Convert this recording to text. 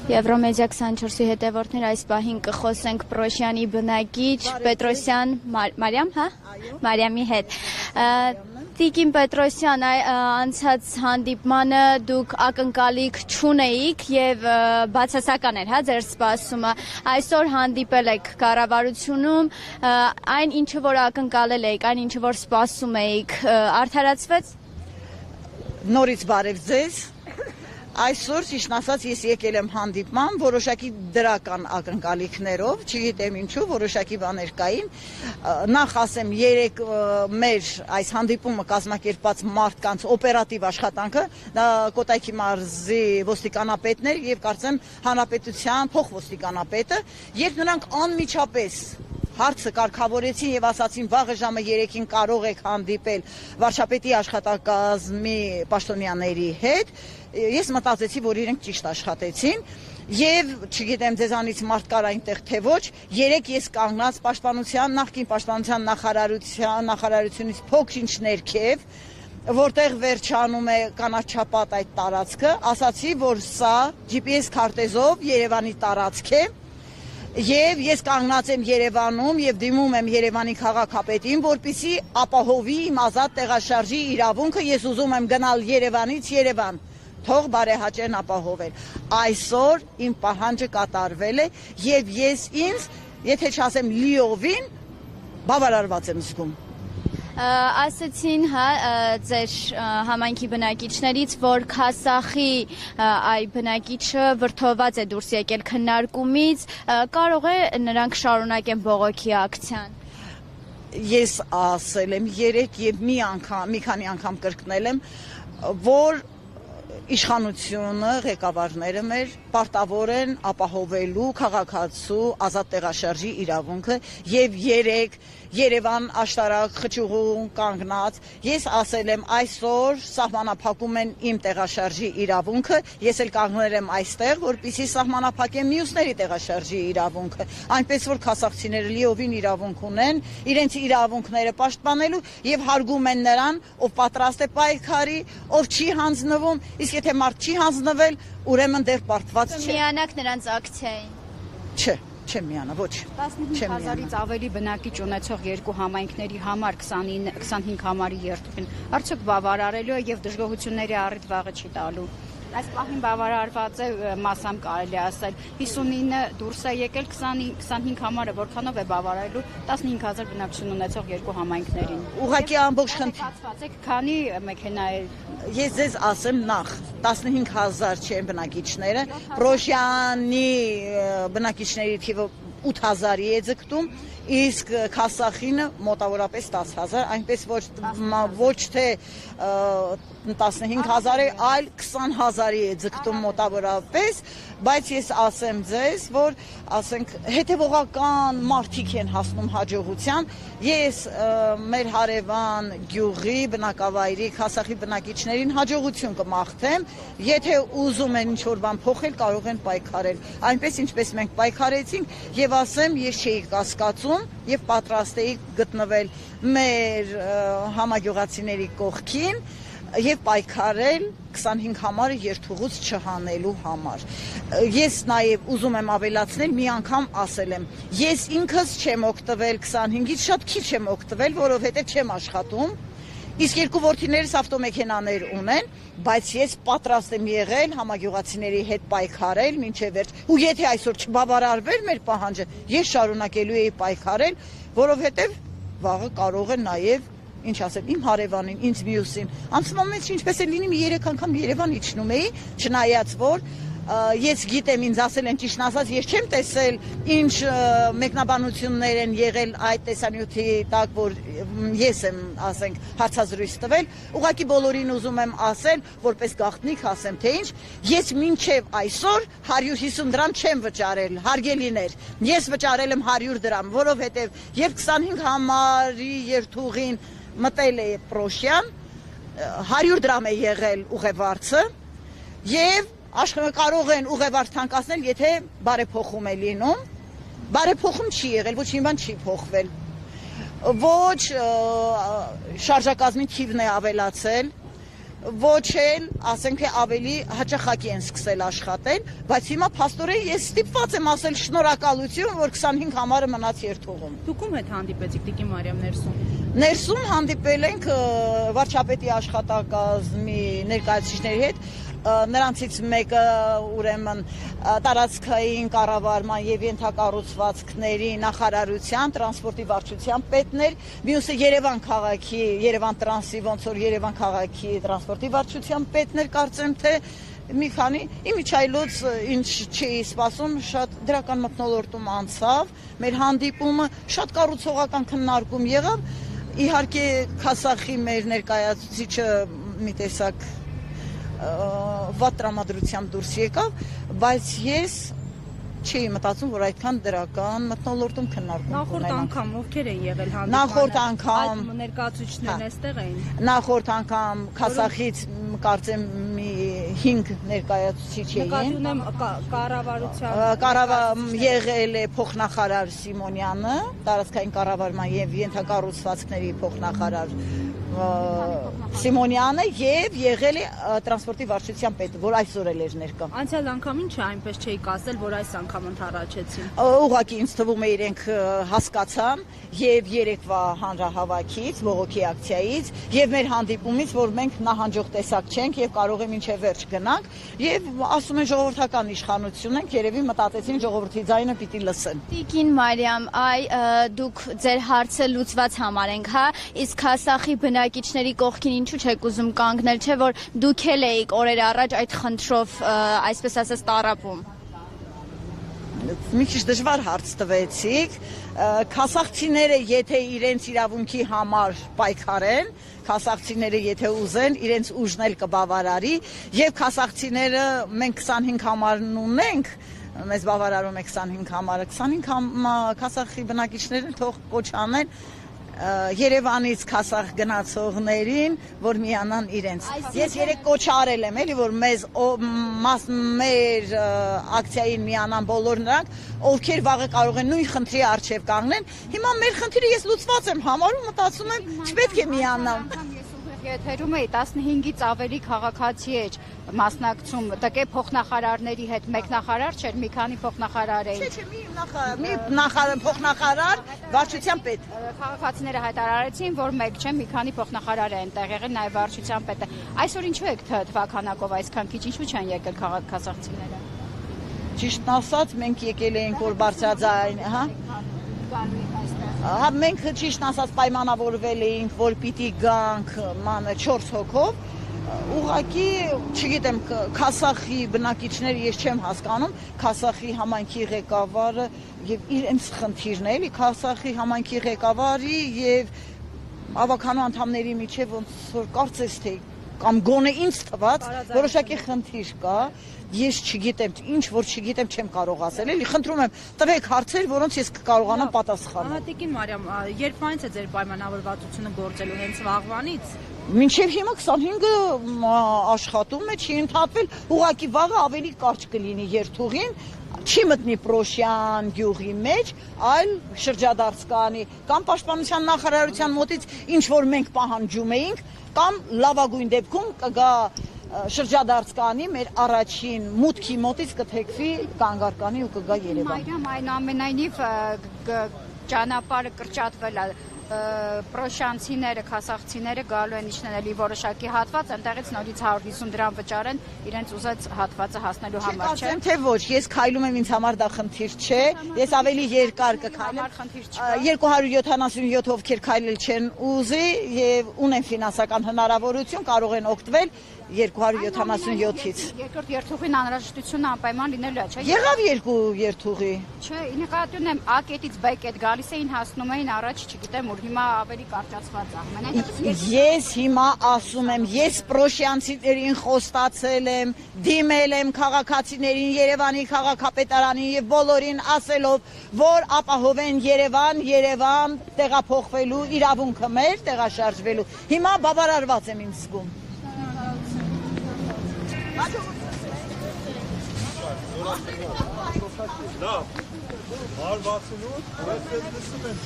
Եվրոմեդիա 24-ի հետևորդներ այս պահին կխոսենք Պրոշյանի բնակիչ Պետրոսյան Մարիամ, հա? Մարիամի հետ։ Տիկին Պետրոսյան, անցած հանդիպմանը դուք ակնկալիք չունեիք եւ բացասական էր, հա, ձեր սպասումը։ Այսօր հանդիպել եք կառավարությունում, այն ինչը որ ակնկալել էիք, այն ինչը որ սպասում էիք, արդարացվեց։ Նորից բարև ձեզ։ Այսօր, ճիշտ ասած, ես եկել եմ հանդիպման որոշակի դրական ակնկալիքներով, չգիտեմ ինչու, որոշակի բաներ կային։ Նախ ասեմ, երեք մեր այս հանդիպումը կազմակերպած մարդկանց օպերատիվ աշխատանքը, դա Կոտայքի մարզի ոստիկանապետն էր եւ կարծեմ հանրապետության փոխոստիկանապետը, երբ նրանք անմիջապես հարցը կարգավորեցին եւ ասացին վաղը ժամը 3-ին կարող եք հանդիպել վարչապետի աշխատակազմի պաշտոնյաների հետ, ես մտածեցի, որ իրենք ճիշտ աշխատեցին եւ չգիտեմ ձեզանից մարդ կար այնտեղ թե ոչ, երեք ես կանգնած պաշտպանության նախկին պաշտպանության նախարարությունից փոքր-ինչ ներքև, որտեղ վերջանում է կանաչապատ այդ տարածքը, ասացի, որ սա GPS քարտեզով Երևանի տարածք է։ Եվ ես կանգնած եմ Երևանում եւ դիմում եմ Երևանի քաղաքապետին, որպեսզի ապահովի իմ ազատ տեղաշարժի իրավունքը, ես ուզում եմ գնալ Երևանից Երևան, թող բարեհաճեն ապահովել։ Այսօր իմ պահանջը կատարվել է եւ ես ինձ, եթե չասեմ լիովին, բավարարված եմ զգում։ Ասացին, հա, ձեր համայնքի բնակիչներից, որ Քասախի այ բնակիչը վրդոված է դուրս եկել քննարկումից, կարող է նրանք շարունակեն բողոքի ակցիան։ Ես ասել եմ երեք եւ մի քանի անգամ կրկնել եմ, որ իշխանությունը, ղեկավարները մեր պարտավոր են ապահովելու քաղաքացու ազատ տեղաշարժի իրավունքը եւ երեք Երևան աշտարակ խճուղուն կանգնած ես ասել եմ այսօր սահմանափակում են իմ տեղաշարժի իրավունքը, ես էլ կանգնել եմ այստեղ, որպեսզի սահմանափակեմ մյուսների տեղաշարժի իրավունքը, այնպես որ քասախցիները լիովին իրավունք ունեն իրենց իրավունքները պաշտպանելու եւ հարգում են նրան, ով պատրաստ է պայքարի, ով չի հանձնվում, իսկ եթե մարդ չի հանձնվել, ուրեմն դեռ պարտված չէ։ Միանաք նրանց ակցիային։ Չէ, չեմ միանա, ոչ։ 15,000-ից ավելի բնակիչ ունեցող երկու համայնքների համար 25 համարի երթուղին արդյոք բավարարելու է եւ դժգոհությունների առիթ վաղը չի տալու։ Այս պահին բավարարված է մասամբ կարելի ասել 59 դուրս է եկել 25 համարը որքանով է բավարարելու 15,000 բնակչություն ունեցող երկու համայնքներին։ Ուղղակի ամբողջ խնդիրը քանի մեքենա է։ Ես ձեզ ասեմ նախ 15,000 չեն բնակիչները, Պրոշյանի բնակիչների թիվը 8,000-ի է ձգտում, իսկ Քասախինը մոտավորապես 10,000, այնպես ոչ թե 15,000-ի, այլ 20,000-ի է ձգտում մոտավորապես, բայց ես ասեմ ձեզ, որ ասենք հետևողական մարդիկ են հասնում հաջողության, ես մեր հարևան գյուղի բնակավայրի Քասախի բնակիչներին հաջողություն կմաղթեմ, եթե ուզում են ինչ-որ բան փոխել, կարող են պայքարել, այնպես ինչպես մենք պայքարեցինք եւ ասեմ, ես չէի կասկածում եւ պատրաստ էի գտնվել մեր համագյուղացիների կողքին եւ պայքարել 25 համարը երթուղուց չհանելու համար։ Ես նաեւ ուզում եմ ավելացնել, մի անգամ ասել եմ, ես ինքս չեմ օգտվել 25-ից, շատ քիչ եմ օգտվել, որովհետեւ չեմ աշխատում, իսկ երկու որդիներս ավտոմեքենաներ ունեն, բայց ես պատրաստ եմ եղել համագյուղացիների հետ պայքարել մինչև վերջ։ Ու եթե այսօր չբավարարվեր մեր պահանջը, ես շարունակելու էի պայքարել, որովհետեւ վաղը կարող է նաեւ ինչ ասեմ, իմ հարևանին, ինձ մյուսին, անցման մեջ ինչպես է լինի, 3 անգամ Երևան իջնում էի, չնայած որ ես գիտեմ, ինձ ասել են ճիշտ ասած, ես չեմ տեսել ինչ մեկնաբանություններ են եղել այդ տեսանյութի տակ, որ ես եմ, ասենք, հարցազրույց տվել, ուղղակի բոլորին ուզում եմ ասել, որպես գաղտնիք ասեմ, թե ինչ, ես մինչև այսօր 150 դրամ չեմ վճարել, հարգելիներ, ես վճարել եմ 100 դրամ, որովհետև երբ 25 համարի երթուղին մտել է Պրոշյան, 100 դրամ է եղել ուղևորցը եւ կարող են ուղևորց թանկացնել, եթե բարեփոխում է լինում, բարեփոխում չի եղել, ոչ մի բան չի փոխվել, ոչ շարժակազմի թիվն է ավելացել, ոչ էլ, ասենք թե ավելի հաճախակի են սկսել աշխատել, բայց հիմա փաստորեն ես ստիպված եմ ասել շնորհակալություն, որ 25 համարը մնաց երթուղում։ Դուք ում հետ հանդիպեցիք Տիկին Մարիամ ներսում։ Ներսում հանդիպել ենք վարչապետի աշխատակազմի ներկայացուցիչների հետ, նրանցից մեկը ուրեմն տարածքային կառավարման եւ ենթակառուցվածքների նախարարության տրանսպորտի վարչության պետն էր, մյուսը Երևան քաղաքի, Երևան տրանսի ոնց որ Երևան քաղաքի տրանսպորտի վարչության պետն էր, կարծեմ թե մի քանի իմիջայլոց ինչ չի սպասում, շատ դրական մթնոլորտում անցավ, մեր հանդիպումը շատ կառուցողական քննարկում եղավ, իհարկե Քասախի մեր ներկայացուցիչը մի տեսակ վատ տրամադրությամբ դուրս եկավ, բայց ես չի մտածում, որ այդքան դրական մթնոլորտում քննարկում Նախորդ անգամ ովքեր են եղել հանդիպանը։ Նախորդ անգամ ներկայացուցիչներն այստեղ էին։ Նախորդ անգամ Քասախից կարծեմ մի 5 ներկայացուցիչ էին։ Նկատի ունեմ կառավարության եղել է փոխնախարար Սիմոնյանը, տարածքային կառավարման եւ ենթակառուցվածքների փոխնախարար Սիմոնյանը եւ եղել է տրանսպորտի վարչության պետը, որ այսօր էլ էր ներկա։ Անցյալ անգամ ինչ է այնպես չէի կասել, որ այս անգամ ընդառաջեցին։ Ուղղակի ինձ թվում է իրենք հասկացան եւ երեկվա հանրահավաքից, բողոքի ակցիայից եւ մեր հանդիպումից, որ մենք նահանջող տեսակ չենք եւ կարող է մինչեւ վերջ գնանք եւ ասում են ժողովրդական իշխանություն ենք, երևի մտածեցին ժողովրդի ձայնը պիտի լսեն։ Տիկին Մարիամ, դուք ձեր հարցը լուծված համարենք, հա, իսկ Քասախի բնակիչների կողքին ինչու չեք ուզում կանգնել, չէ՞ որ դուք էլ էիք օրեր առաջ այդ խնդրով, այսպես ասած, տառապում։ Մի քիչ դժվար հարց տվեցիք, քասախցիները եթե իրենց իրավունքի համար պայքարեն, քասախցիները եթե ուզեն, իրենց ուժն էլ կբավարարի, եւ քասախցիները մենք 25 համարն ունենք, մեզ բավարարում է 25 համարը, 25 քասախի բնակիչներն թող կոչ անեն Երևանից Քասախ գնացողներին, որ միանան իրենց։ Ես երեք կոչ արել եմ, էլի, որ մեր ակցիային միանան բոլոր նրանք, ովքեր վաղը կարող են նույն խնդրի առջև կանգնեն։ Հիմա մեր խնդիրը ես լուծված եմ համարում, մտածում եմ, չպետք է միանամ։ Եթերում էի 15-ից ավելի քաղաքացի էր մասնակցում, տկե փոխնախարարների հետ, մեկ նախարար չէր, մի քանի փոխնախարար էին։ Չէ, մի փոխնախարար, վարչության պետ։ Քաղաքացիները հայտարարեցին, որ մեկ չէ, մի քանի փոխնախարար են տեղ եղել, նաև վարչության պետը։ Այսօր ինչու եք թվականակով այսքան քիչ, ինչու չեն եկել քաղաքացիները։ Ճիշտն ասած, մենք եկել էինք որ բարձրաձայն, հա։ Մենք ճիշտ ասած պայմանավորվել էինք, որ պիտի գանք 4 հոգով, ուղղակի, չգիտեմ, Քասախի բնակիչները ես չեմ հասկանում, Քասախի համայնքի ղեկավարը եւ իրենց խնդիրն է, էլի Քասախի համայնքի ղեկավարի եւ ավականու անդամների միջեւ ոնց որ կարծես թե կամ գոնե ինձ թված որոշակի խնդիր կա, ես չգիտեմ, ինչ որ չգիտեմ չեմ կարող ասել, էլի խնդրում եմ տվեք հարցեր, որոնց ես կկարողանամ պատասխանել։ Տիկին Մարիամ, երբանից է ձեր պայմանավորվածությունը գործելու հենց վաղվանից։ Մինչև հիմա 25-ը աշխատում է, չի ընդհատվել, ուղղակի վաղը ավելի կարճ կլինի երթուղին, չի մտնի Պրոշյան գյուղի մեջ, այլ շրջադարձ կանի, կամ պաշտպանության նախարարության մոտից ինչ որ մենք պահանջում էինք, կամ լավագույն դեպքում կգա շրջադարձ կանի մեր առաջին մուտքի մոտից կթեքվի կանգարկանի ու կգա Երևան։ Մարիամ, այնուամենայնիվ ճանապարհը կրճատվել է, պրոշյանցիները, քասախցիները գալու են իջնել որոշակի հատված, այնտեղից նորից 150 դրամ վճարեն իրենց ուզած հատվածը հասնելու համար, չէ՞։ Կարծեմ թե ոչ, ես քայլում եմ, ինձ համար դա խնդիր չէ, ես ավելի երկար կքայլեմ, 277 ովքեր քայլել չեն ուզի եւ ունեն ֆինանսական հնարավորություն, կարող են օգտվել 277-ից։ Երկրորդ երթուղին անհրաժեշտությունը անպայման լինելու է, չէ՞։ Եղավ երկու երթուղի։ Չէ, նկատի ունեմ A կետից B կետ գալիս էին, հասնում էին առաջ, չգիտեմ, ուր հիմա ավելի կարճացված է։ Ես հիմա ասում եմ, ես պրոշյանցիներին խոստացել եմ, դիմել եմ քաղաքացիներին, Երևանի քաղաքապետարանին եւ բոլորին ասելով, որ ապահովեն Երևան տեղափոխվելու իրավունքը մեր, տեղաշարժվելու։ Հիմա բավարարված եմ ինձ զգում։ Da. Var 68,